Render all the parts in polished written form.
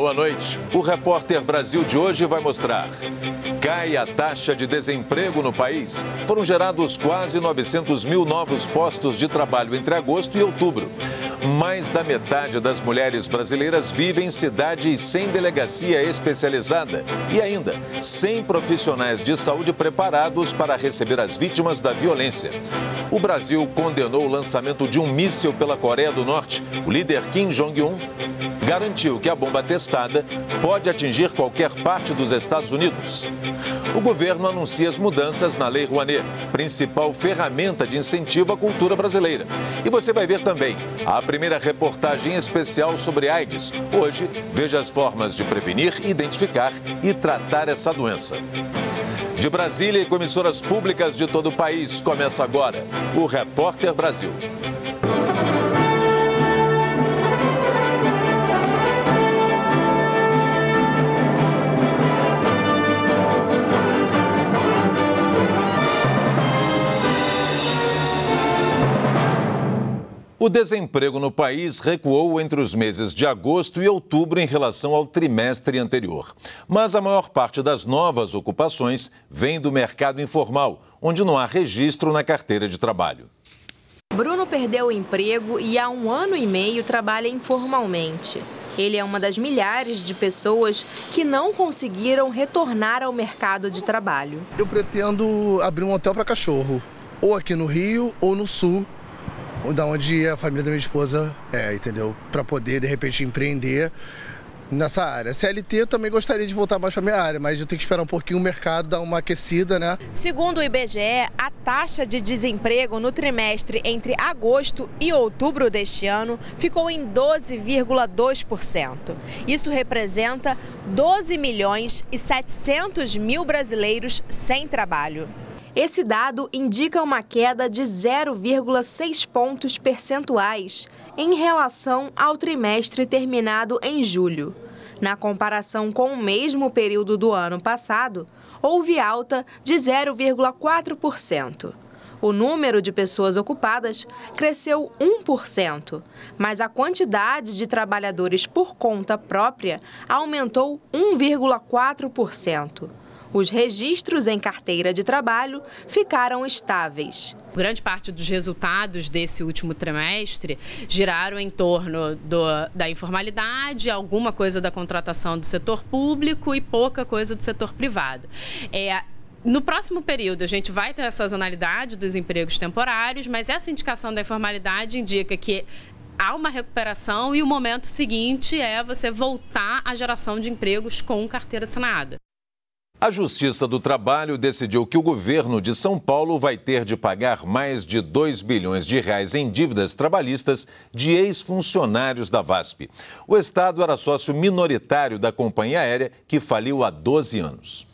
Boa noite. O Repórter Brasil de hoje vai mostrar: cai a taxa de desemprego no país. Foram gerados quase 900 mil novos postos de trabalho entre agosto e outubro. Mais da metade das mulheres brasileiras vive em cidades sem delegacia especializada e ainda sem profissionais de saúde preparados para receber as vítimas da violência. O Brasil condenou o lançamento de um míssil pela Coreia do Norte. O líder Kim Jong-un garantiu que a bomba testada pode atingir qualquer parte dos Estados Unidos. O governo anuncia as mudanças na Lei Rouanet, principal ferramenta de incentivo à cultura brasileira. E você vai ver também a primeira reportagem especial sobre AIDS. Hoje, veja as formas de prevenir, identificar e tratar essa doença. De Brasília e com emissoras públicas de todo o país, começa agora o Repórter Brasil. O desemprego no país recuou entre os meses de agosto e outubro em relação ao trimestre anterior. Mas a maior parte das novas ocupações vem do mercado informal, onde não há registro na carteira de trabalho. Bruno perdeu o emprego e há 1 ano e meio trabalha informalmente. Ele é uma das milhares de pessoas que não conseguiram retornar ao mercado de trabalho. Eu pretendo abrir um hotel para cachorro, ou aqui no Rio ou no Sul, da onde a família da minha esposa entendeu? Para poder, de repente, empreender nessa área. CLT eu também gostaria de voltar mais para a minha área, mas eu tenho que esperar um pouquinho o mercado dar uma aquecida, né? Segundo o IBGE, a taxa de desemprego no trimestre entre agosto e outubro deste ano ficou em 12,2%. Isso representa 12 milhões e 700 mil brasileiros sem trabalho. Esse dado indica uma queda de 0,6 pontos percentuais em relação ao trimestre terminado em julho. Na comparação com o mesmo período do ano passado, houve alta de 0,4%. O número de pessoas ocupadas cresceu 1%, mas a quantidade de trabalhadores por conta própria aumentou 1,4%. Os registros em carteira de trabalho ficaram estáveis. Grande parte dos resultados desse último trimestre giraram em torno da informalidade, alguma coisa da contratação do setor público e pouca coisa do setor privado. No próximo período, a gente vai ter a sazonalidade dos empregos temporários, mas essa indicação da informalidade indica que há uma recuperação e o momento seguinte é você voltar à geração de empregos com carteira assinada. A Justiça do Trabalho decidiu que o governo de São Paulo vai ter de pagar mais de 2 bilhões de reais em dívidas trabalhistas de ex-funcionários da VASP. O Estado era sócio minoritário da companhia aérea, que faliu há 12 anos.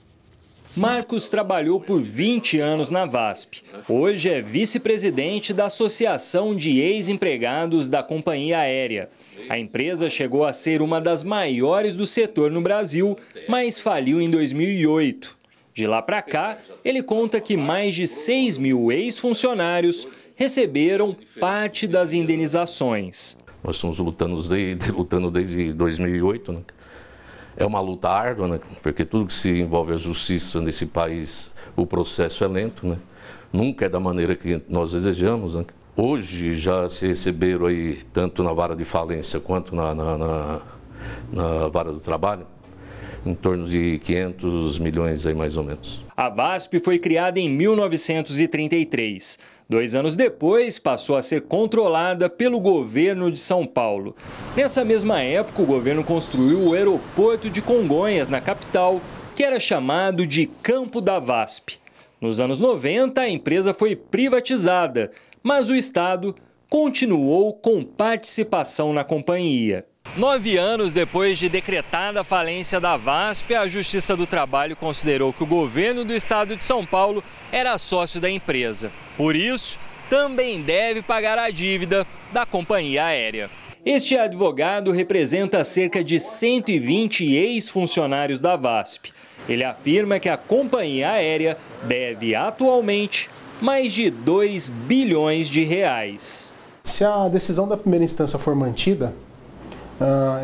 Marcos trabalhou por 20 anos na VASP. Hoje é vice-presidente da Associação de Ex-Empregados da Companhia Aérea. A empresa chegou a ser uma das maiores do setor no Brasil, mas faliu em 2008. De lá para cá, ele conta que mais de 6 mil ex-funcionários receberam parte das indenizações. Nós estamos lutando desde 2008, né? É uma luta árdua, né? Porque tudo que se envolve a justiça nesse país, o processo é lento, né? Nunca é da maneira que nós desejamos, né? Hoje já se receberam aí, tanto na vara de falência quanto na vara do trabalho, em torno de 500 milhões aí mais ou menos. A VASP foi criada em 1933. 2 anos depois, passou a ser controlada pelo governo de São Paulo. Nessa mesma época, o governo construiu o aeroporto de Congonhas, na capital, que era chamado de Campo da VASP. Nos anos 90, a empresa foi privatizada, mas o Estado continuou com participação na companhia. 9 anos depois de decretada a falência da VASP, a Justiça do Trabalho considerou que o governo do Estado de São Paulo era sócio da empresa. Por isso, também deve pagar a dívida da companhia aérea. Este advogado representa cerca de 120 ex-funcionários da VASP. Ele afirma que a companhia aérea deve atualmente mais de 2 bilhões de reais. Se a decisão da primeira instância for mantida,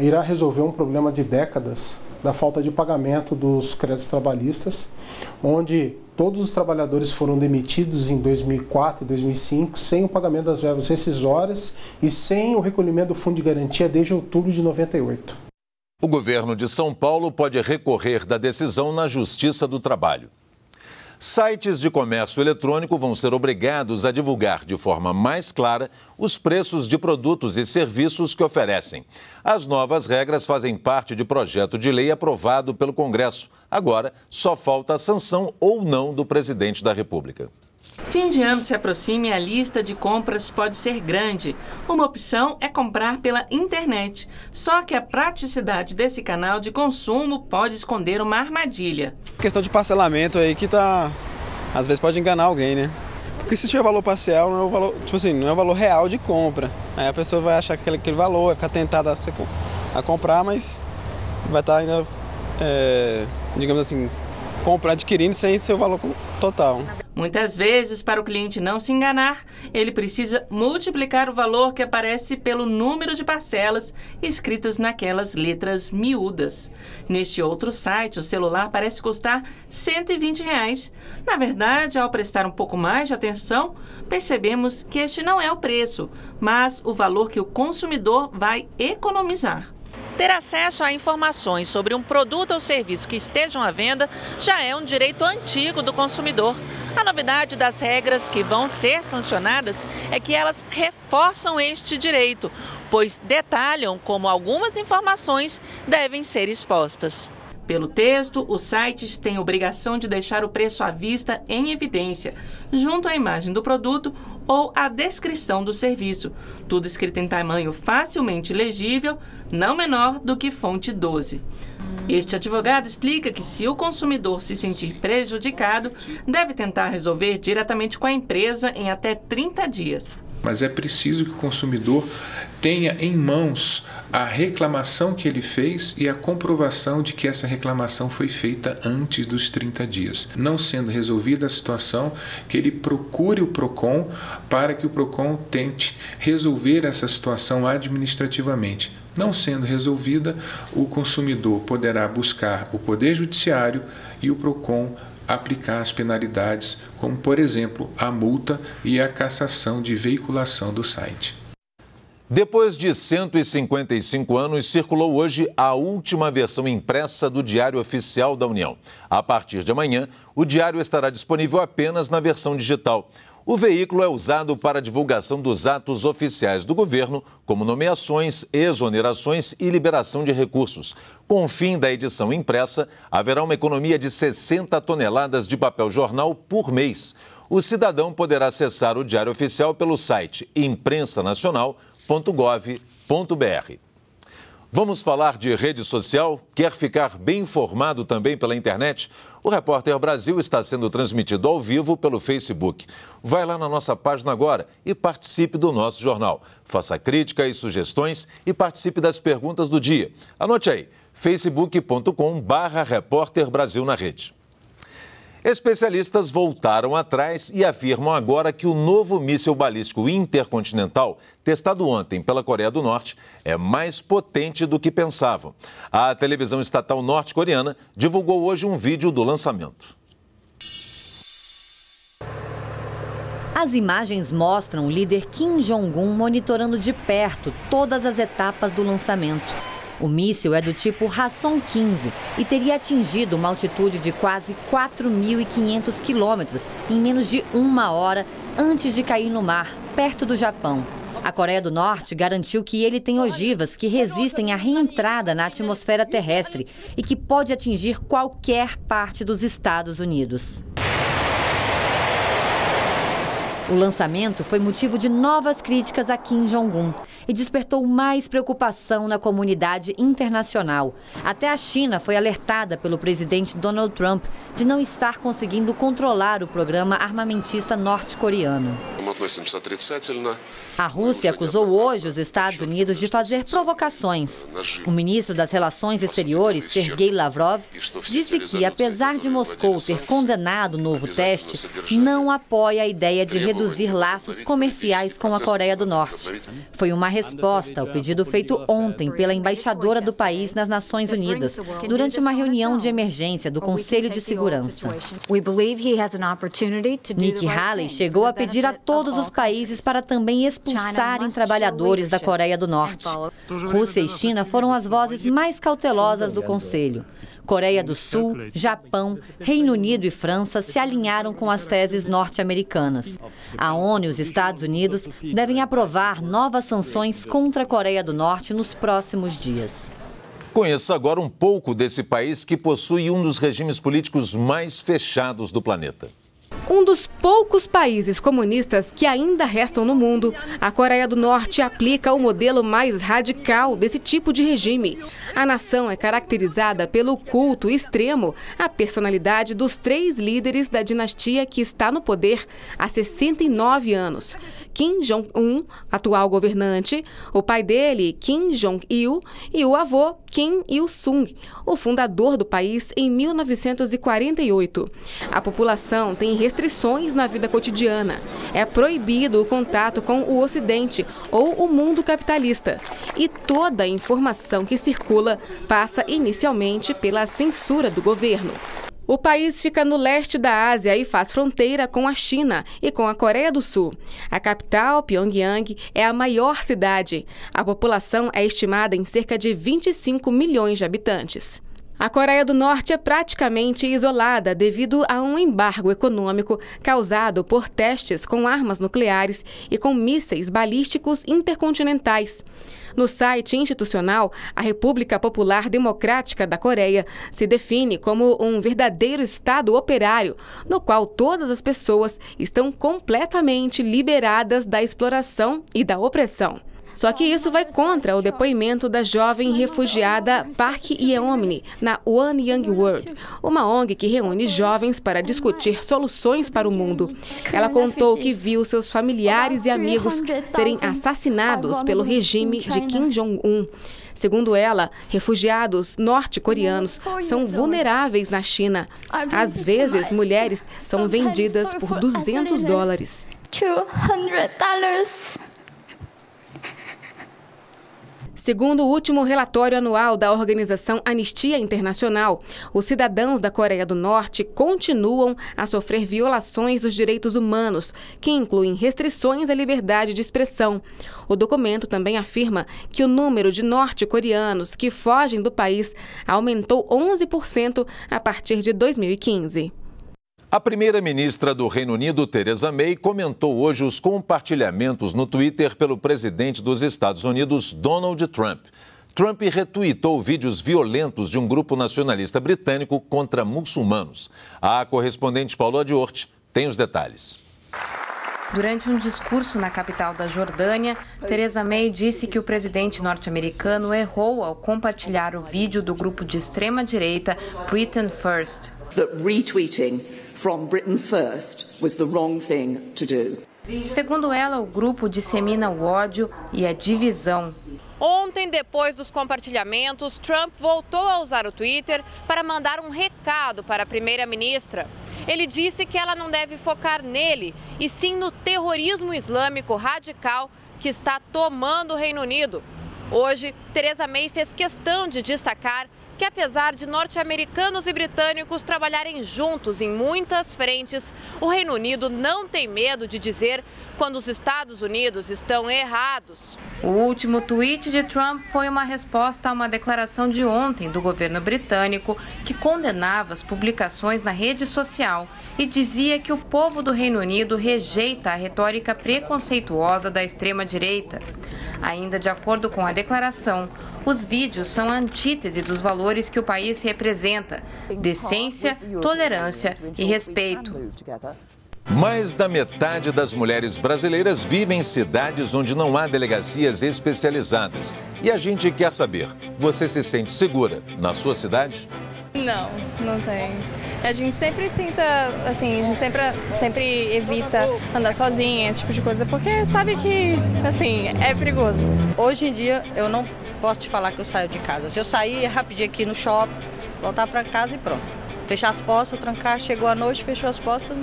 irá resolver um problema de décadas da falta de pagamento dos créditos trabalhistas, onde todos os trabalhadores foram demitidos em 2004 e 2005 sem o pagamento das verbas rescisórias e sem o recolhimento do fundo de garantia desde outubro de 98. O governo de São Paulo pode recorrer da decisão na Justiça do Trabalho. Sites de comércio eletrônico vão ser obrigados a divulgar de forma mais clara os preços de produtos e serviços que oferecem. As novas regras fazem parte de projeto de lei aprovado pelo Congresso. Agora, só falta a sanção ou não do presidente da República. Fim de ano se aproxima e a lista de compras pode ser grande. Uma opção é comprar pela internet. Só que a praticidade desse canal de consumo pode esconder uma armadilha. Questão de parcelamento aí que às vezes pode enganar alguém, né? Porque se tiver valor parcial, não é o valor, não é o valor real de compra. Aí a pessoa vai achar que aquele valor, vai ficar tentada a comprar, mas vai estar ainda, digamos assim, adquirindo sem seu valor total. Muitas vezes, para o cliente não se enganar, ele precisa multiplicar o valor que aparece pelo número de parcelas escritas naquelas letras miúdas. Neste outro site, o celular parece custar R$ 120. Na verdade, ao prestar um pouco mais de atenção, percebemos que este não é o preço, mas o valor que o consumidor vai economizar. Ter acesso a informações sobre um produto ou serviço que estejam à venda já é um direito antigo do consumidor. A novidade das regras que vão ser sancionadas é que elas reforçam este direito, pois detalham como algumas informações devem ser expostas. Pelo texto, os sites têm obrigação de deixar o preço à vista em evidência, junto à imagem do produto ou à descrição do serviço, tudo escrito em tamanho facilmente legível, não menor do que fonte 12. Este advogado explica que se o consumidor se sentir prejudicado, deve tentar resolver diretamente com a empresa em até 30 dias. Mas é preciso que o consumidor tenha em mãos a reclamação que ele fez e a comprovação de que essa reclamação foi feita antes dos 30 dias. Não sendo resolvida a situação, que ele procure o PROCON para que o PROCON tente resolver essa situação administrativamente. Não sendo resolvida, o consumidor poderá buscar o Poder Judiciário e o PROCON aplicar as penalidades, como, por exemplo, a multa e a cassação de veiculação do site. Depois de 155 anos, circulou hoje a última versão impressa do Diário Oficial da União. A partir de amanhã, o diário estará disponível apenas na versão digital. O veículo é usado para a divulgação dos atos oficiais do governo, como nomeações, exonerações e liberação de recursos. Com o fim da edição impressa, haverá uma economia de 60 toneladas de papel jornal por mês. O cidadão poderá acessar o Diário Oficial pelo site imprensanacional.gov.br. Vamos falar de rede social? Quer ficar bem informado também pela internet? O Repórter Brasil está sendo transmitido ao vivo pelo Facebook. Vai lá na nossa página agora e participe do nosso jornal. Faça críticas e sugestões e participe das perguntas do dia. Anote aí, facebook.com/Repórter Brasil na rede. Especialistas voltaram atrás e afirmam agora que o novo míssil balístico intercontinental, testado ontem pela Coreia do Norte, é mais potente do que pensavam. A televisão estatal norte-coreana divulgou hoje um vídeo do lançamento. As imagens mostram o líder Kim Jong-un monitorando de perto todas as etapas do lançamento. O míssil é do tipo Hwasong-15 e teria atingido uma altitude de quase 4.500 quilômetros em menos de 1 hora antes de cair no mar, perto do Japão. A Coreia do Norte garantiu que ele tem ogivas que resistem à reentrada na atmosfera terrestre e que pode atingir qualquer parte dos Estados Unidos. O lançamento foi motivo de novas críticas a Kim Jong-un e despertou mais preocupação na comunidade internacional. Até a China foi alertada pelo presidente Donald Trump de não estar conseguindo controlar o programa armamentista norte-coreano. A Rússia acusou hoje os Estados Unidos de fazer provocações. O ministro das Relações Exteriores, Sergei Lavrov, disse que, apesar de Moscou ter condenado o novo teste, não apoia a ideia de reduzir laços comerciais com a Coreia do Norte. Foi uma resposta ao pedido feito ontem pela embaixadora do país nas Nações Unidas, durante uma reunião de emergência do Conselho de Segurança. Nikki Haley chegou a pedir a todos os países para também expulsarem trabalhadores da Coreia do Norte. Rússia e China foram as vozes mais cautelosas do Conselho. Coreia do Sul, Japão, Reino Unido e França se alinharam com as teses norte-americanas. A ONU e os Estados Unidos devem aprovar novas sanções contra a Coreia do Norte nos próximos dias. Conheça agora um pouco desse país que possui um dos regimes políticos mais fechados do planeta. Um dos poucos países comunistas que ainda restam no mundo, a Coreia do Norte aplica o modelo mais radical desse tipo de regime. A nação é caracterizada pelo culto extremo à personalidade dos 3 líderes da dinastia que está no poder há 69 anos. Kim Jong-un, atual governante, o pai dele, Kim Jong-il, e o avô, Kim Il-sung, o fundador do país em 1948. A população tem restrições na vida cotidiana. É proibido o contato com o Ocidente ou o mundo capitalista. E toda a informação que circula passa inicialmente pela censura do governo. O país fica no leste da Ásia e faz fronteira com a China e com a Coreia do Sul. A capital, Pyongyang, é a maior cidade. A população é estimada em cerca de 25 milhões de habitantes. A Coreia do Norte é praticamente isolada devido a um embargo econômico causado por testes com armas nucleares e com mísseis balísticos intercontinentais. No site institucional, a República Popular Democrática da Coreia se define como um verdadeiro Estado operário, no qual todas as pessoas estão completamente liberadas da exploração e da opressão. Só que isso vai contra o depoimento da jovem refugiada Park Yeon-mi na One Young World, uma ONG que reúne jovens para discutir soluções para o mundo. Ela contou que viu seus familiares e amigos serem assassinados pelo regime de Kim Jong-un. Segundo ela, refugiados norte-coreanos são vulneráveis na China. Às vezes, mulheres são vendidas por $200. Segundo o último relatório anual da organização Anistia Internacional, os cidadãos da Coreia do Norte continuam a sofrer violações dos direitos humanos, que incluem restrições à liberdade de expressão. O documento também afirma que o número de norte-coreanos que fogem do país aumentou 11% a partir de 2015. A primeira-ministra do Reino Unido, Theresa May, comentou hoje os compartilhamentos no Twitter pelo presidente dos Estados Unidos, Donald Trump. Trump retuitou vídeos violentos de um grupo nacionalista britânico contra muçulmanos. A correspondente Paula Diorte tem os detalhes. Durante um discurso na capital da Jordânia, Theresa May disse que o presidente norte-americano errou ao compartilhar o vídeo do grupo de extrema-direita Britain First. From Britain First was the wrong thing to do. Segundo ela, o grupo dissemina o ódio e a divisão. Ontem, depois dos compartilhamentos, Trump voltou a usar o Twitter para mandar um recado para a primeira-ministra. Ele disse que ela não deve focar nele, e sim no terrorismo islâmico radical que está tomando o Reino Unido. Hoje, Theresa May fez questão de destacar que, apesar de norte-americanos e britânicos trabalharem juntos em muitas frentes, o Reino Unido não tem medo de dizer quando os Estados Unidos estão errados. O último tweet de Trump foi uma resposta a uma declaração de ontem do governo britânico que condenava as publicações na rede social e dizia que o povo do Reino Unido rejeita a retórica preconceituosa da extrema-direita. Ainda de acordo com a declaração, os vídeos são a antítese dos valores que o país representa: decência, tolerância e respeito. Mais da metade das mulheres brasileiras vive em cidades onde não há delegacias especializadas. E a gente quer saber, você se sente segura na sua cidade? Não, não tem. A gente sempre tenta, assim, a gente sempre evita andar sozinha, esse tipo de coisa, porque sabe que, assim, é perigoso. Hoje em dia, eu não posso te falar que eu saio de casa. Se eu sair, é rapidinho aqui no shopping, voltar para casa e pronto. Fechar as portas, trancar, chegou a noite, fechou as portas,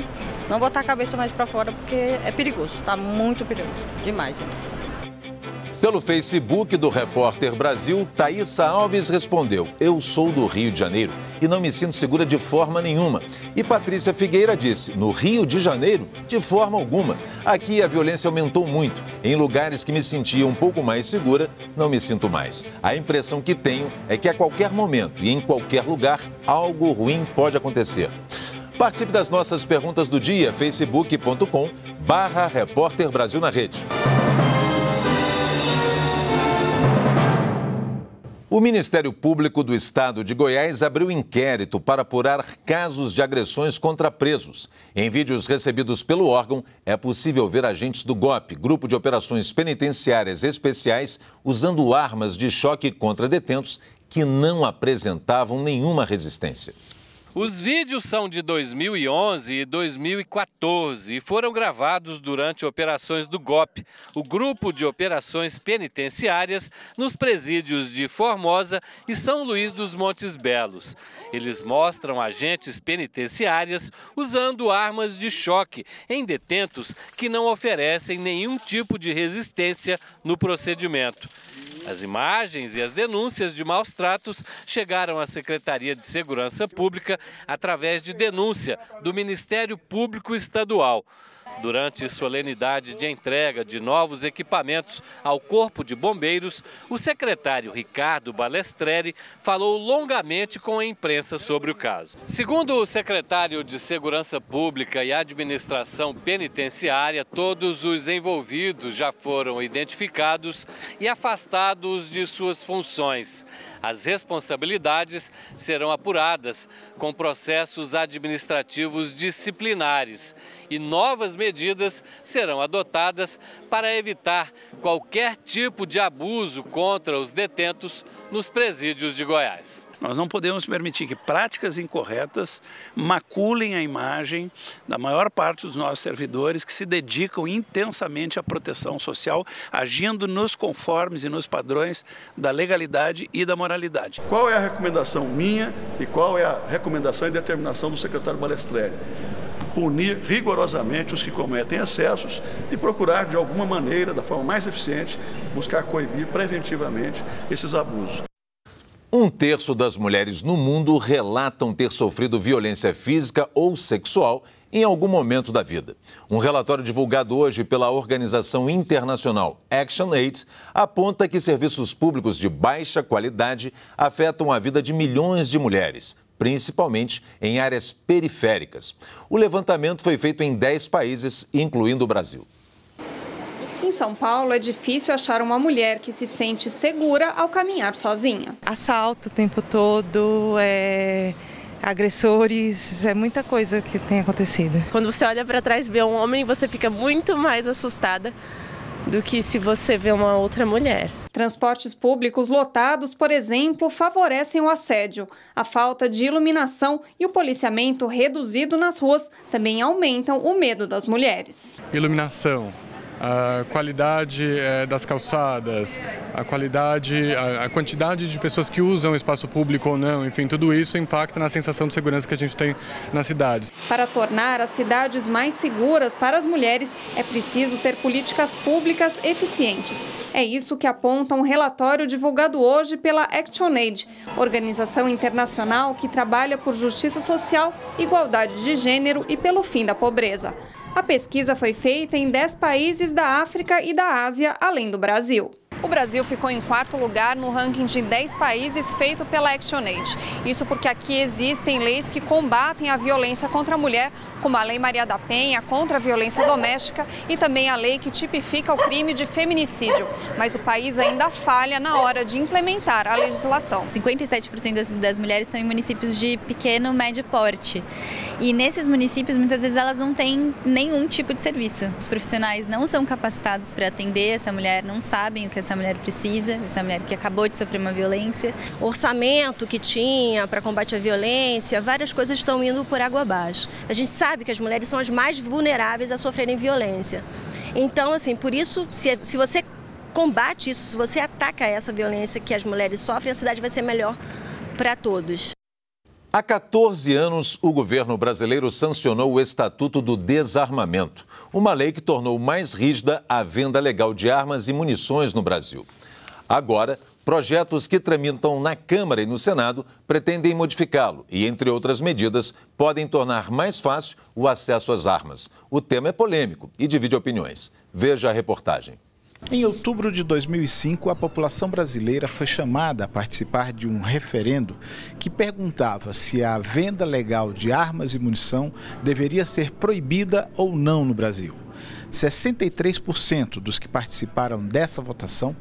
não botar a cabeça mais para fora, porque é perigoso, tá muito perigoso, demais. Pelo Facebook do Repórter Brasil, Thaísa Alves respondeu: eu sou do Rio de Janeiro e não me sinto segura de forma nenhuma. E Patrícia Figueira disse: no Rio de Janeiro, de forma alguma. Aqui a violência aumentou muito. Em lugares que me sentia um pouco mais segura, não me sinto mais. A impressão que tenho é que a qualquer momento e em qualquer lugar, algo ruim pode acontecer. Participe das nossas perguntas do dia, facebook.com/Repórter Brasil na Rede. O Ministério Público do Estado de Goiás abriu inquérito para apurar casos de agressões contra presos. Em vídeos recebidos pelo órgão, é possível ver agentes do GOP, Grupo de Operações Penitenciárias Especiais, usando armas de choque contra detentos que não apresentavam nenhuma resistência. Os vídeos são de 2011 e 2014 e foram gravados durante operações do GOP, o Grupo de Operações Penitenciárias, nos presídios de Formosa e São Luís dos Montes Belos. Eles mostram agentes penitenciárias usando armas de choque em detentos que não oferecem nenhum tipo de resistência no procedimento. As imagens e as denúncias de maus tratos chegaram à Secretaria de Segurança Pública através de denúncia do Ministério Público Estadual. Durante solenidade de entrega de novos equipamentos ao Corpo de Bombeiros, o secretário Ricardo Balestreri falou longamente com a imprensa sobre o caso. Segundo o secretário de Segurança Pública e Administração Penitenciária, todos os envolvidos já foram identificados e afastados de suas funções. As responsabilidades serão apuradas com processos administrativos disciplinares e novas medidas serão adotadas para evitar qualquer tipo de abuso contra os detentos nos presídios de Goiás. Nós não podemos permitir que práticas incorretas maculem a imagem da maior parte dos nossos servidores que se dedicam intensamente à proteção social, agindo nos conformes e nos padrões da legalidade e da moralidade. Qual é a recomendação minha e qual é a recomendação e determinação do secretário Balestreri? Punir rigorosamente os que cometem excessos e procurar, de alguma maneira, da forma mais eficiente, buscar coibir preventivamente esses abusos. 1/3 das mulheres no mundo relatam ter sofrido violência física ou sexual em algum momento da vida. Um relatório divulgado hoje pela organização internacional ActionAid aponta que serviços públicos de baixa qualidade afetam a vida de milhões de mulheres, principalmente em áreas periféricas. O levantamento foi feito em 10 países, incluindo o Brasil. Em São Paulo, é difícil achar uma mulher que se sente segura ao caminhar sozinha. Assalto o tempo todo, agressores, é muita coisa que tem acontecido. Quando você olha para trás e vê um homem, você fica muito mais assustada do que se você vê uma outra mulher. Transportes públicos lotados, por exemplo, favorecem o assédio. A falta de iluminação e o policiamento reduzido nas ruas também aumentam o medo das mulheres. Iluminação, a qualidade das calçadas, a quantidade de pessoas que usam o espaço público ou não, enfim, tudo isso impacta na sensação de segurança que a gente tem nas cidades. Para tornar as cidades mais seguras para as mulheres, é preciso ter políticas públicas eficientes. É isso que aponta um relatório divulgado hoje pela ActionAid, organização internacional que trabalha por justiça social, igualdade de gênero e pelo fim da pobreza. A pesquisa foi feita em 10 países da África e da Ásia, além do Brasil. O Brasil ficou em 4º lugar no ranking de 10 países feito pela ActionAid. Isso porque aqui existem leis que combatem a violência contra a mulher, como a Lei Maria da Penha contra a violência doméstica e também a lei que tipifica o crime de feminicídio. Mas o país ainda falha na hora de implementar a legislação. 57% das mulheres estão em municípios de pequeno, médio porte. E nesses municípios, muitas vezes, elas não têm nenhum tipo de serviço. Os profissionais não são capacitados para atender essa mulher, não sabem o que essa essa mulher precisa, essa mulher que acabou de sofrer uma violência. O orçamento que tinha para combate à violência, várias coisas estão indo por água abaixo. A gente sabe que as mulheres são as mais vulneráveis a sofrerem violência. Então, assim, por isso, se você combate isso, se você ataca essa violência que as mulheres sofrem, a cidade vai ser melhor para todos. Há 14 anos, o governo brasileiro sancionou o Estatuto do Desarmamento, uma lei que tornou mais rígida a venda legal de armas e munições no Brasil. Agora, projetos que tramitam na Câmara e no Senado pretendem modificá-lo e, entre outras medidas, podem tornar mais fácil o acesso às armas. O tema é polêmico e divide opiniões. Veja a reportagem. Em outubro de 2005, a população brasileira foi chamada a participar de um referendo que perguntava se a venda legal de armas e munição deveria ser proibida ou não no Brasil. 63% dos que participaram dessa votação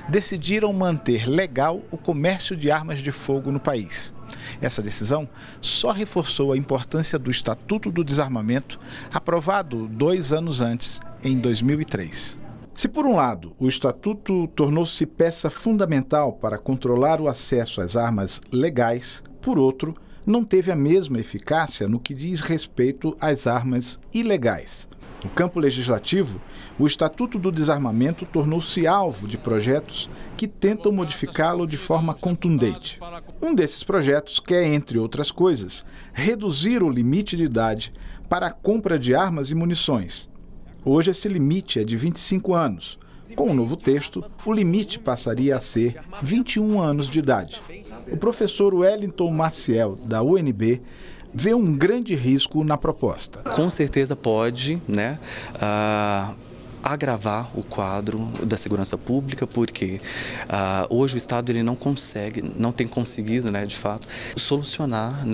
decidiram manter legal o comércio de armas de fogo no país. Essa decisão só reforçou a importância do Estatuto do Desarmamento, aprovado 2 anos antes, em 2003. Se, por um lado, o Estatuto tornou-se peça fundamental para controlar o acesso às armas legais, por outro, não teve a mesma eficácia no que diz respeito às armas ilegais. No campo legislativo, o Estatuto do Desarmamento tornou-se alvo de projetos que tentam modificá-lo de forma contundente. Um desses projetos quer, entre outras coisas, reduzir o limite de idade para a compra de armas e munições. Hoje esse limite é de 25 anos. Com o novo texto, o limite passaria a ser 21 anos de idade. O professor Wellington Maciel, da UNB, vê um grande risco na proposta. Com certeza pode, agravar o quadro da segurança pública, porque hoje o Estado ele não tem conseguido, de fato, solucionar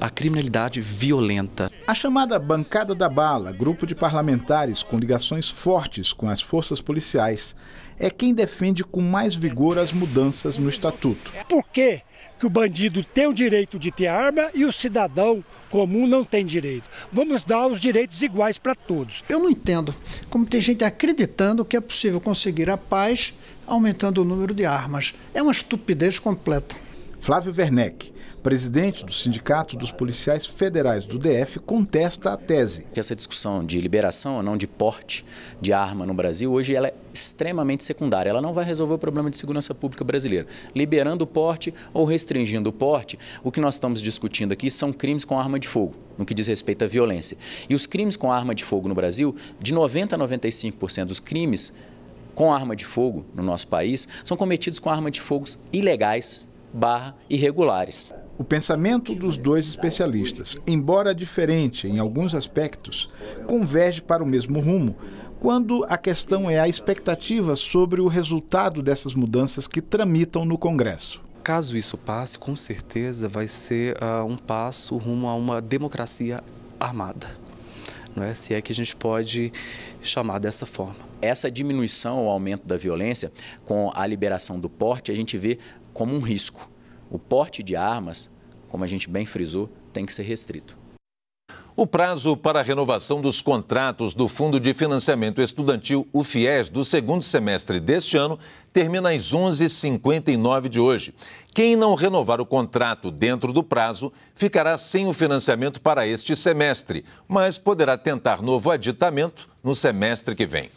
a criminalidade violenta. A chamada Bancada da Bala, grupo de parlamentares com ligações fortes com as forças policiais, é quem defende com mais vigor as mudanças no Estatuto. Por que o bandido tem o direito de ter arma e o cidadão comum não tem direito? Vamos dar os direitos iguais para todos. Eu não entendo como tem gente acreditando que é possível conseguir a paz aumentando o número de armas. É uma estupidez completa. Flávio Werneck, presidente do Sindicato dos Policiais Federais do DF, contesta a tese. Essa discussão de liberação ou não de porte de arma no Brasil, hoje ela é extremamente secundária. Ela não vai resolver o problema de segurança pública brasileira. Liberando o porte ou restringindo o porte, o que nós estamos discutindo aqui são crimes com arma de fogo, no que diz respeito à violência. E os crimes com arma de fogo no Brasil, de 90% a 95% dos crimes com arma de fogo no nosso país, são cometidos com arma de fogo ilegais / irregulares. O pensamento dos dois especialistas, embora diferente em alguns aspectos, converge para o mesmo rumo, quando a questão é a expectativa sobre o resultado dessas mudanças que tramitam no Congresso. Caso isso passe, com certeza vai ser um passo rumo a uma democracia armada, se é que a gente pode chamar dessa forma. Essa diminuição ou aumento da violência com a liberação do porte, a gente vê como um risco. O porte de armas, como a gente bem frisou, tem que ser restrito. O prazo para a renovação dos contratos do Fundo de Financiamento Estudantil, o FIES, do segundo semestre deste ano, termina às 11h59 de hoje. Quem não renovar o contrato dentro do prazo ficará sem o financiamento para este semestre, mas poderá tentar novo aditamento no semestre que vem.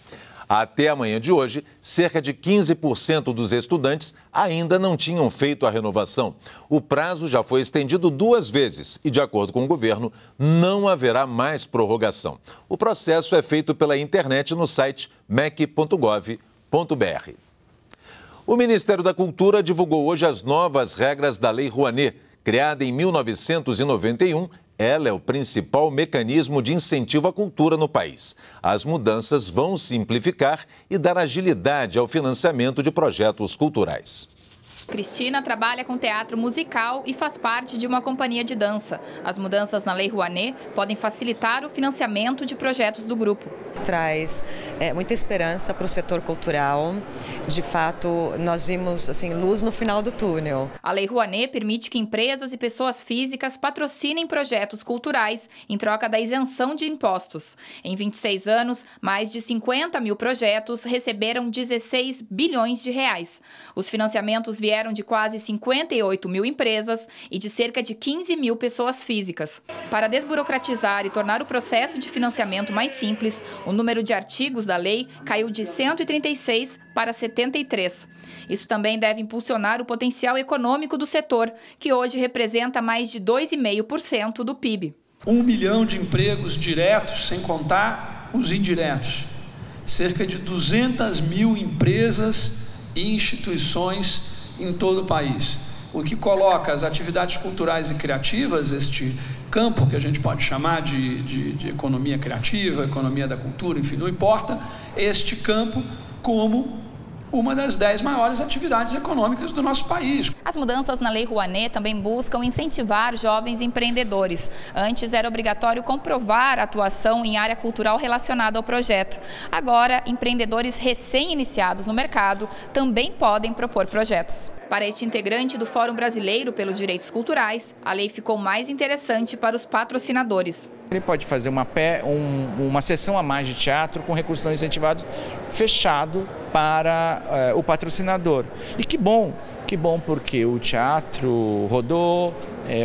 Até amanhã de hoje, cerca de 15% dos estudantes ainda não tinham feito a renovação. O prazo já foi estendido 2 vezes e, de acordo com o governo, não haverá mais prorrogação. O processo é feito pela internet no site mec.gov.br. O Ministério da Cultura divulgou hoje as novas regras da Lei Rouanet, criada em 1991. Ela é o principal mecanismo de incentivo à cultura no país. As mudanças vão simplificar e dar agilidade ao financiamento de projetos culturais. Cristina trabalha com teatro musical e faz parte de uma companhia de dança. As mudanças na Lei Rouanet podem facilitar o financiamento de projetos do grupo. Traz muita esperança para o setor cultural. De fato, nós vimos luz no final do túnel. A Lei Rouanet permite que empresas e pessoas físicas patrocinem projetos culturais em troca da isenção de impostos. Em 26 anos, mais de 50 mil projetos receberam 16 bilhões de reais. Os financiamentos vieram de quase 58 mil empresas e de cerca de 15 mil pessoas físicas. Para desburocratizar e tornar o processo de financiamento mais simples, o número de artigos da lei caiu de 136 para 73. Isso também deve impulsionar o potencial econômico do setor, que hoje representa mais de 2,5% do PIB. 1 milhão de empregos diretos, sem contar os indiretos. Cerca de 200 mil empresas e instituições em todo o país, o que coloca as atividades culturais e criativas, este campo que a gente pode chamar de economia criativa, economia da cultura, enfim, não importa, este campo como uma das 10 maiores atividades econômicas do nosso país. As mudanças na Lei Rouanet também buscam incentivar jovens empreendedores. Antes era obrigatório comprovar a atuação em área cultural relacionada ao projeto. Agora, empreendedores recém-iniciados no mercado também podem propor projetos. Para este integrante do Fórum Brasileiro pelos Direitos Culturais, a lei ficou mais interessante para os patrocinadores. Ele pode fazer uma sessão a mais de teatro com recursos não incentivados fechado para o patrocinador. E que bom porque o teatro rodou,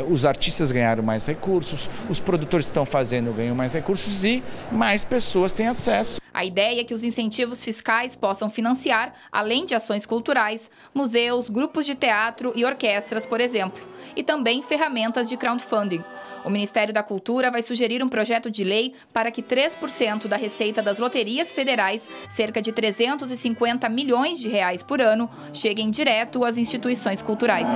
os artistas ganharam mais recursos, os produtores que estão fazendo ganham mais recursos e mais pessoas têm acesso. A ideia é que os incentivos fiscais possam financiar, além de ações culturais, museus, grupos de teatro e orquestras, por exemplo, e também ferramentas de crowdfunding. O Ministério da Cultura vai sugerir um projeto de lei para que 3% da receita das loterias federais, cerca de 350 milhões de reais por ano, cheguem direto às instituições culturais.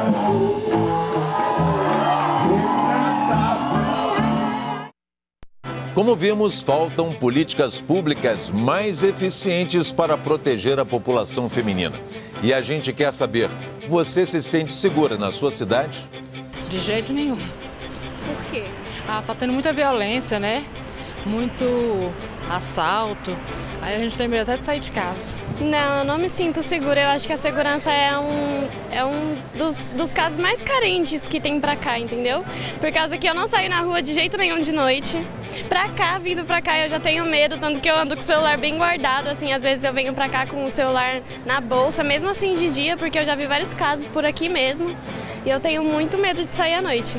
Como vimos, faltam políticas públicas mais eficientes para proteger a população feminina. E a gente quer saber, você se sente segura na sua cidade? De jeito nenhum. Por quê? Tá tendo muita violência, né? Muito assalto. Aí a gente tem medo até de sair de casa. Não, eu não me sinto segura. Eu acho que a segurança é um dos casos mais carentes que tem pra cá, entendeu? Por causa que eu não saio na rua de jeito nenhum de noite. Vindo pra cá eu já tenho medo, tanto que eu ando com o celular bem guardado, assim, às vezes eu venho pra cá com o celular na bolsa, mesmo assim de dia, porque eu já vi vários casos por aqui mesmo. E eu tenho muito medo de sair à noite.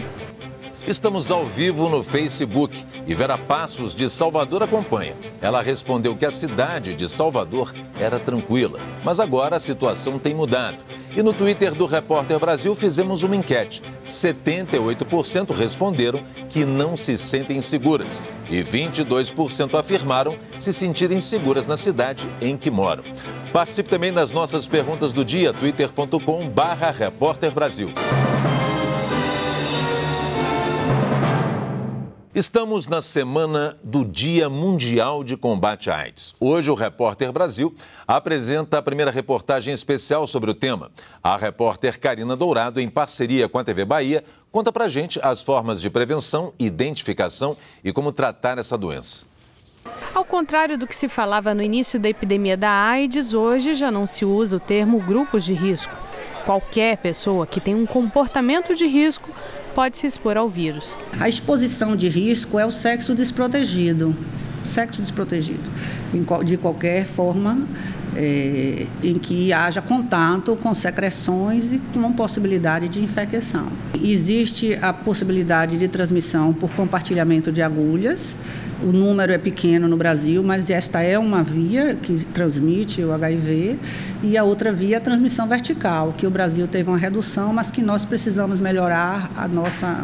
Estamos ao vivo no Facebook e Vera Passos, de Salvador, acompanha. Ela respondeu que a cidade de Salvador era tranquila, mas agora a situação tem mudado. E no Twitter do Repórter Brasil fizemos uma enquete. 78% responderam que não se sentem seguras e 22% afirmaram se sentirem seguras na cidade em que moram. Participe também das nossas perguntas do dia, twitter.com/Repórter Brasil. Estamos na semana do Dia Mundial de Combate à AIDS. Hoje o Repórter Brasil apresenta a primeira reportagem especial sobre o tema. A repórter Karina Dourado, em parceria com a TV Bahia, conta pra gente as formas de prevenção, identificação e como tratar essa doença. Ao contrário do que se falava no início da epidemia da AIDS, hoje já não se usa o termo grupos de risco. Qualquer pessoa que tem um comportamento de risco pode se expor ao vírus. A exposição de risco é o sexo desprotegido. Sexo desprotegido. De qualquer forma em que haja contato com secreções e com possibilidade de infecção. Existe a possibilidade de transmissão por compartilhamento de agulhas. O número é pequeno no Brasil, mas esta é uma via que transmite o HIV. E a outra via é a transmissão vertical, que o Brasil teve uma redução, mas que nós precisamos melhorar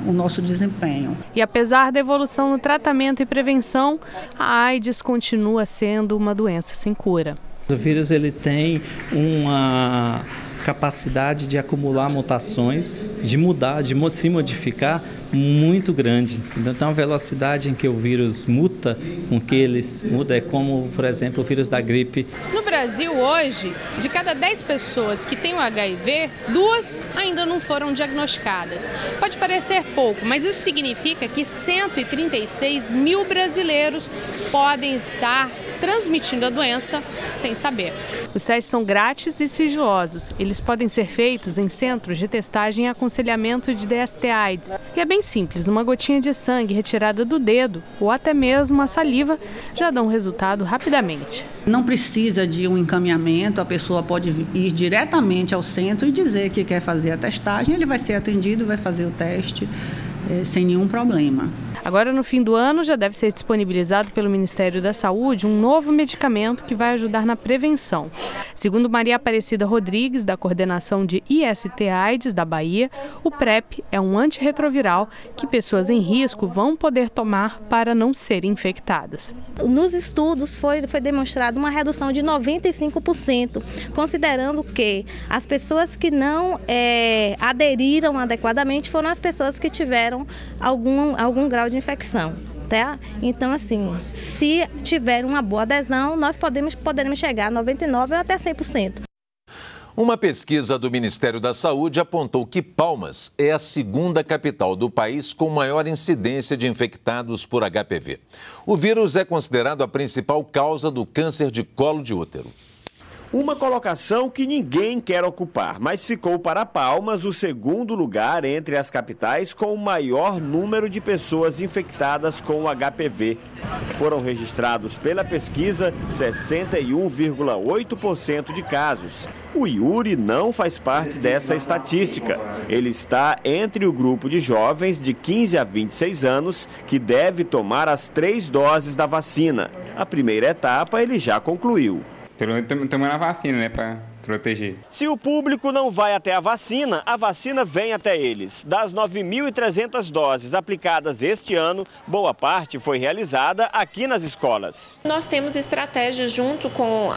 o nosso desempenho. E apesar da evolução no tratamento e prevenção, a AIDS continua sendo uma doença sem cura. O vírus ele tem uma capacidade de acumular mutações, de mudar, de se modificar muito grande. Então tem uma velocidade em que o vírus muta, com que eles mudam, é como, por exemplo, o vírus da gripe. No Brasil, hoje, de cada 10 pessoas que têm o HIV, 2 ainda não foram diagnosticadas. Pode parecer pouco, mas isso significa que 136 mil brasileiros podem estar transmitindo a doença sem saber. Os testes são grátis e sigilosos. Eles podem ser feitos em centros de testagem e aconselhamento de DST/AIDS. E é bem simples, uma gotinha de sangue retirada do dedo ou até mesmo a saliva já dão resultado rapidamente. Não precisa de um encaminhamento, a pessoa pode ir diretamente ao centro e dizer que quer fazer a testagem, ele vai ser atendido, vai fazer o teste sem nenhum problema. Agora, no fim do ano, já deve ser disponibilizado pelo Ministério da Saúde um novo medicamento que vai ajudar na prevenção. Segundo Maria Aparecida Rodrigues, da Coordenação de IST/AIDS da Bahia, o PrEP é um antirretroviral que pessoas em risco vão poder tomar para não serem infectadas. Nos estudos foi demonstrada uma redução de 95%, considerando que as pessoas que não aderiram adequadamente foram as pessoas que tiveram algum grau de infecção, tá? Então, assim, se tiver uma boa adesão, nós poderemos chegar a 99% ou até 100%. Uma pesquisa do Ministério da Saúde apontou que Palmas é a segunda capital do país com maior incidência de infectados por HPV. O vírus é considerado a principal causa do câncer de colo de útero. Uma colocação que ninguém quer ocupar, mas ficou para Palmas o segundo lugar entre as capitais com o maior número de pessoas infectadas com o HPV. Foram registrados pela pesquisa 61,8% de casos. O Yuri não faz parte dessa estatística. Ele está entre o grupo de jovens de 15 a 26 anos que deve tomar as 3 doses da vacina. A primeira etapa ele já concluiu. Tomando a vacina, né, para proteger. Se o público não vai até a vacina vem até eles. Das 9.300 doses aplicadas este ano, boa parte foi realizada aqui nas escolas. Nós temos estratégias junto com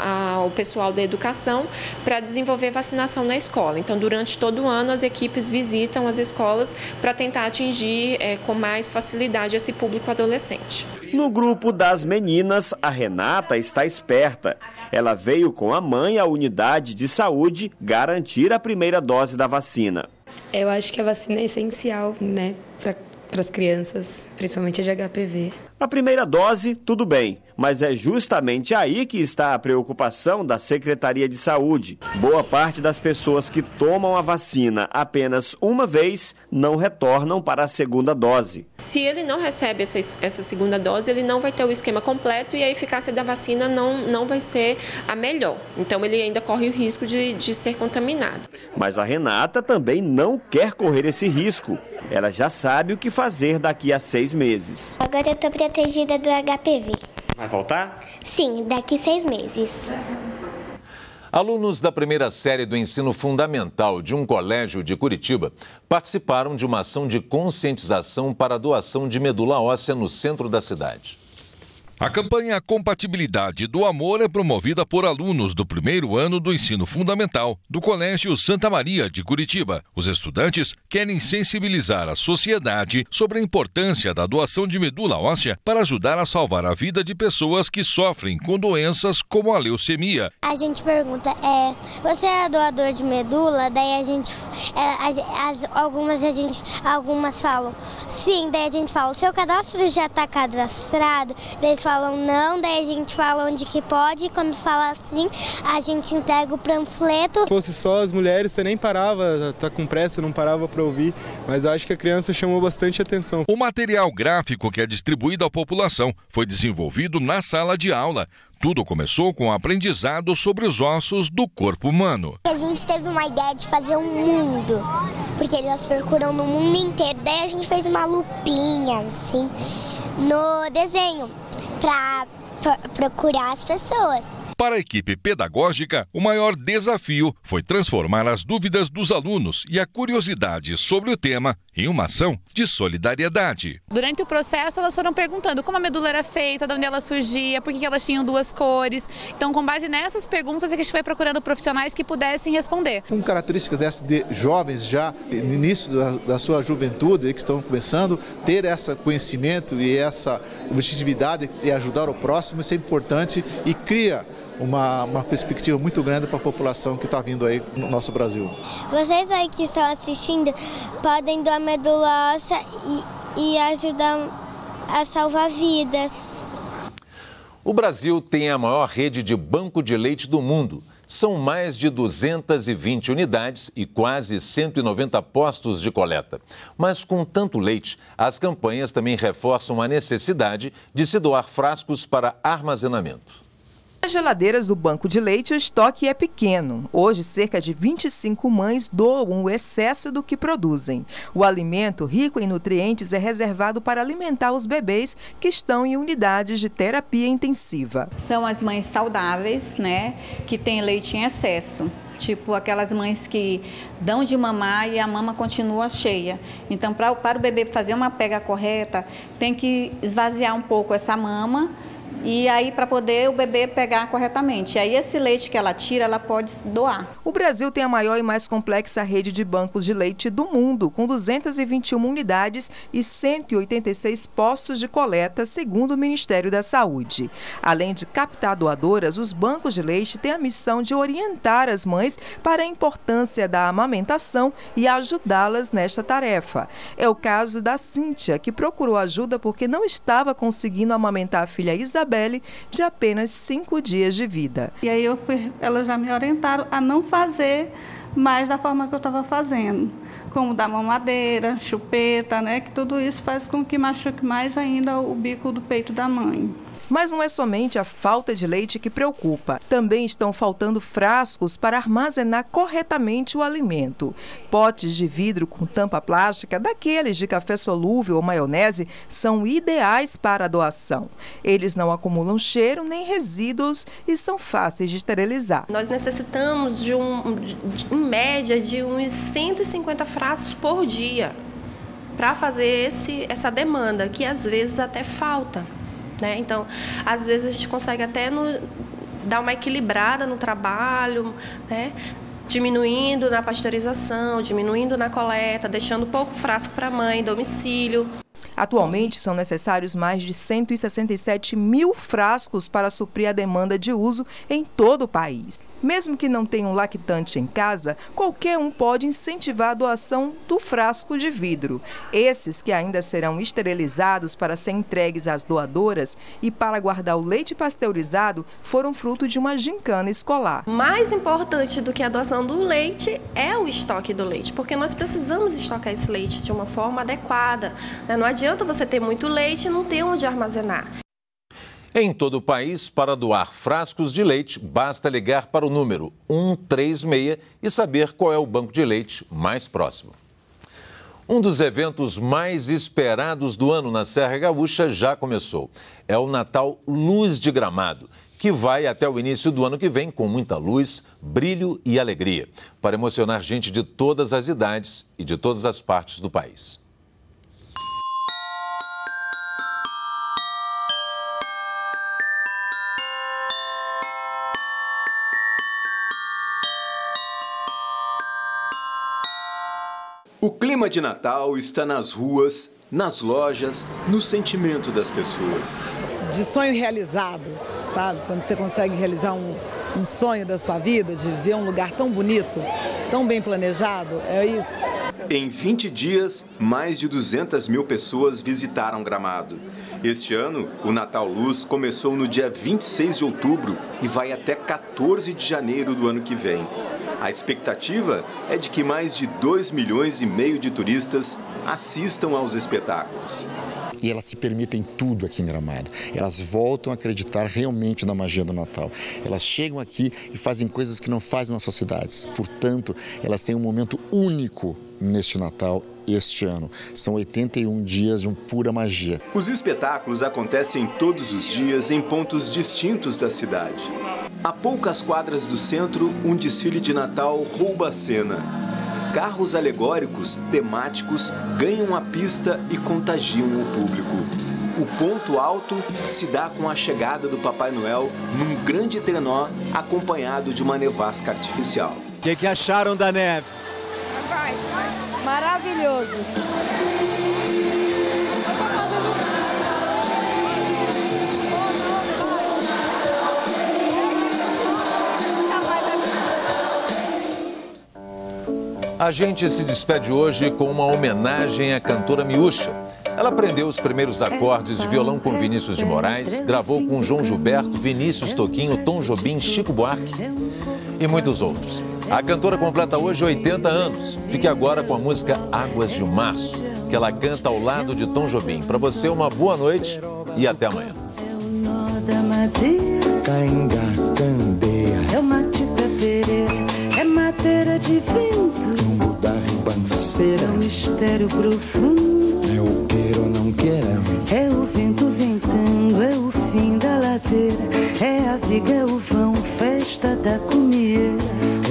o pessoal da educação para desenvolver vacinação na escola. Então, durante todo o ano, as equipes visitam as escolas para tentar atingir com mais facilidade esse público adolescente. No grupo das meninas, a Renata está esperta. Ela veio com a mãe à unidade de saúde garantir a primeira dose da vacina. Eu acho que a vacina é essencial, né, para as crianças, principalmente a de HPV. A primeira dose, tudo bem, mas é justamente aí que está a preocupação da Secretaria de Saúde. Boa parte das pessoas que tomam a vacina apenas uma vez não retornam para a segunda dose. Se ele não recebe essa segunda dose, ele não vai ter o esquema completo e a eficácia da vacina não vai ser a melhor. Então ele ainda corre o risco de ser contaminado. Mas a Renata também não quer correr esse risco. Ela já sabe o que fazer daqui a 6 meses. Agora eu estou protegida do HPV. Vai voltar? Sim, daqui 6 meses. Alunos da primeira série do ensino fundamental de um colégio de Curitiba participaram de uma ação de conscientização para a doação de medula óssea no centro da cidade. A campanha Compatibilidade do Amor é promovida por alunos do primeiro ano do ensino fundamental do Colégio Santa Maria de Curitiba. Os estudantes querem sensibilizar a sociedade sobre a importância da doação de medula óssea para ajudar a salvar a vida de pessoas que sofrem com doenças como a leucemia. A gente pergunta, você é doador de medula? Daí a gente, algumas falam, sim, daí a gente fala, o seu cadastro já está cadastrado? Daí eles falam não, daí a gente fala onde que pode, e quando fala assim, a gente entrega o panfleto. Se fosse só as mulheres, você nem parava, tá com pressa, não parava para ouvir, mas eu acho que a criança chamou bastante atenção. O material gráfico que é distribuído à população foi desenvolvido na sala de aula. Tudo começou com o aprendizado sobre os ossos do corpo humano. A gente teve uma ideia de fazer um mundo, porque eles procuram no mundo inteiro. Daí a gente fez uma lupinha, assim, no desenho, para procurar as pessoas. Para a equipe pedagógica, o maior desafio foi transformar as dúvidas dos alunos e a curiosidade sobre o tema em uma ação de solidariedade. Durante o processo, elas foram perguntando como a medula era feita, de onde ela surgia, por que elas tinham duas cores. Então, com base nessas perguntas, é que a gente foi procurando profissionais que pudessem responder. Com características dessas de jovens já no início da sua juventude, que estão começando a ter esse conhecimento e essa objetividade de ajudar o próximo, isso é importante e cria uma perspectiva muito grande para a população que está vindo aí no nosso Brasil. Vocês aí que estão assistindo podem doar medula óssea e ajudar a salvar vidas. O Brasil tem a maior rede de banco de leite do mundo. São mais de 220 unidades e quase 190 postos de coleta. Mas com tanto leite, as campanhas também reforçam a necessidade de se doar frascos para armazenamento. Nas geladeiras do banco de leite, o estoque é pequeno. Hoje, cerca de 25 mães doam o excesso do que produzem. O alimento, rico em nutrientes, é reservado para alimentar os bebês que estão em unidades de terapia intensiva. São as mães saudáveis, né, que têm leite em excesso. Tipo aquelas mães que dão de mamar e a mama continua cheia. Então, para o bebê fazer uma pega correta, tem que esvaziar um pouco essa mama. E aí, para poder o bebê pegar corretamente. E aí, esse leite que ela tira, ela pode doar. O Brasil tem a maior e mais complexa rede de bancos de leite do mundo, com 221 unidades e 186 postos de coleta, segundo o Ministério da Saúde. Além de captar doadoras, os bancos de leite têm a missão de orientar as mães para a importância da amamentação e ajudá-las nesta tarefa. É o caso da Cíntia, que procurou ajuda porque não estava conseguindo amamentar a filha Isabelle, de apenas 5 dias de vida. E aí elas já me orientaram a não fazer mais da forma que eu estava fazendo, como dar mamadeira, chupeta, né? Que tudo isso faz com que machuque mais ainda o bico do peito da mãe. Mas não é somente a falta de leite que preocupa. Também estão faltando frascos para armazenar corretamente o alimento. Potes de vidro com tampa plástica, daqueles de café solúvel ou maionese, são ideais para a doação. Eles não acumulam cheiro nem resíduos e são fáceis de esterilizar. Nós necessitamos em média de uns 150 frascos por dia para fazer essa demanda, que às vezes até falta. Então, às vezes a gente consegue até dar uma equilibrada no trabalho, né? Diminuindo na pasteurização, diminuindo na coleta, deixando pouco frasco para a mãe, domicílio. Atualmente, são necessários mais de 167 mil frascos para suprir a demanda de uso em todo o país. Mesmo que não tenha um lactante em casa, qualquer um pode incentivar a doação do frasco de vidro. Esses, que ainda serão esterilizados para ser entregues às doadoras e para guardar o leite pasteurizado, foram fruto de uma gincana escolar. Mais importante do que a doação do leite é o estoque do leite, porque nós precisamos estocar esse leite de uma forma adequada. Não adianta você ter muito leite e não ter onde armazenar. Em todo o país, para doar frascos de leite, basta ligar para o número 136 e saber qual é o banco de leite mais próximo. Um dos eventos mais esperados do ano na Serra Gaúcha já começou. É o Natal Luz de Gramado, que vai até o início do ano que vem com muita luz, brilho e alegria, para emocionar gente de todas as idades e de todas as partes do país. O clima de Natal está nas ruas, nas lojas, no sentimento das pessoas. De sonho realizado, sabe? Quando você consegue realizar um sonho da sua vida, de ver um lugar tão bonito, tão bem planejado, é isso. Em 20 dias, mais de 200 mil pessoas visitaram Gramado. Este ano, o Natal Luz começou no dia 26 de outubro e vai até 14 de janeiro do ano que vem. A expectativa é de que mais de 2,5 milhões de turistas assistam aos espetáculos. E elas se permitem tudo aqui em Gramado. Elas voltam a acreditar realmente na magia do Natal. Elas chegam aqui e fazem coisas que não fazem nas suas cidades. Portanto, elas têm um momento único neste Natal, este ano. São 81 dias de pura magia. Os espetáculos acontecem todos os dias em pontos distintos da cidade. A poucas quadras do centro, um desfile de Natal rouba a cena. Carros alegóricos, temáticos, ganham a pista e contagiam o público. O ponto alto se dá com a chegada do Papai Noel num grande trenó acompanhado de uma nevasca artificial. O que acharam da neve? Maravilhoso. A gente se despede hoje com uma homenagem à cantora Miúcha. Ela aprendeu os primeiros acordes de violão com Vinícius de Moraes, gravou com João Gilberto, Vinícius Toquinho, Tom Jobim, Chico Buarque e muitos outros. A cantora completa hoje 80 anos. Fique agora com a música Águas de Março, que ela canta ao lado de Tom Jobim. Para você, uma boa noite e até amanhã. É uma tita pereira, é madeira de vento, Chumbo da ribanceira, é um mistério profundo, é o queira ou não queira, é o vento ventando, é o fim da ladeira, é a viga, é o vão, festa da comieira,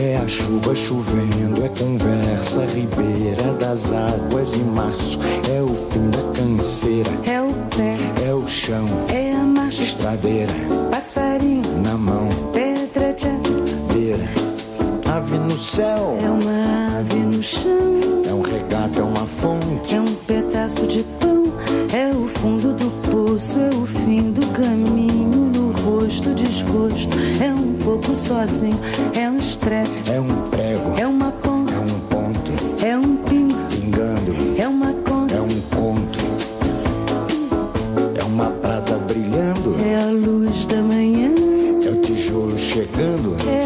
é a chuva chovendo, é conversa ribeira das águas de março, é o fim da canseira, é o pé, é o chão, é a marcha, estradeira, passarinho na mão, pedra de areia, ave no céu, é uma ave no chão, é um regato, é uma fonte, é um pedaço de pão, é o fundo do poço, é o fim do caminho, no rosto desgosto, é um pouco sozinho, é um estrepe, é um prego, é uma ponta, é um ponto, é um pingo, pingando, é uma conta, é um conto, é uma prata brilhando, é a luz da manhã, é o tijolo chegando, é